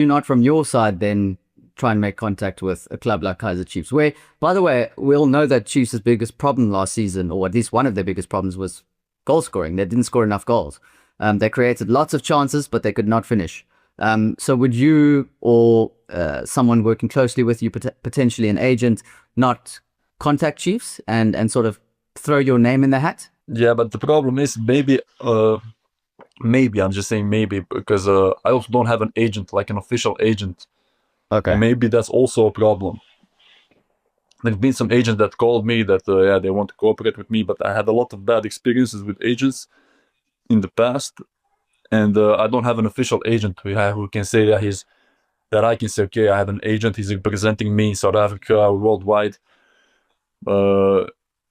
you not from your side then try and make contact with a club like Kaizer Chiefs, where, by the way, we all know that Chiefs' biggest problem last season, or at least one of their biggest problems, was goal scoring. They didn't score enough goals. They created lots of chances, but they could not finish. So would you or someone working closely with you, potentially an agent, not contact Chiefs and sort of throw your name in the hat? Yeah, but the problem is maybe I'm just saying maybe because I also don't have an agent, like an official agent. Okay. And maybe that's also a problem. There's been some agents that called me that yeah, they want to cooperate with me, but I had a lot of bad experiences with agents in the past, and I don't have an official agent who can say that I can say, okay, I have an agent, he's representing me in South Africa, worldwide.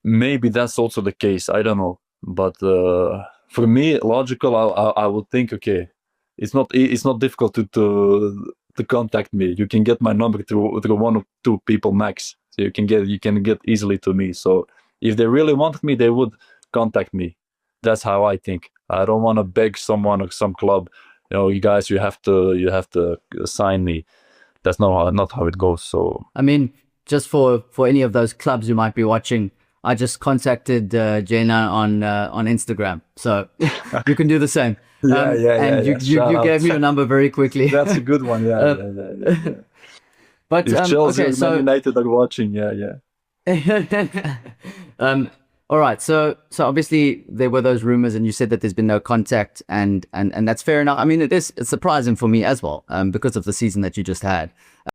Maybe that's also the case, I don't know. But for me, logical, I would think, okay, it's not difficult to contact me. You can get my number through one or two people max. So you can get easily to me. So if they really wanted me, they would contact me. That's how I think. I don't want to beg someone or some club, you guys, you have to sign me. That's not how it goes. So I mean, just for any of those clubs who might be watching, I just contacted Jenna on Instagram, so you can do the same. And you gave me your number very quickly. That's a good one. Yeah. But if Chelsea okay, and Man United are watching, yeah. All right, so obviously there were those rumors, and you said that there's been no contact, and that's fair enough. I mean, it's surprising for me as well, because of the season that you just had.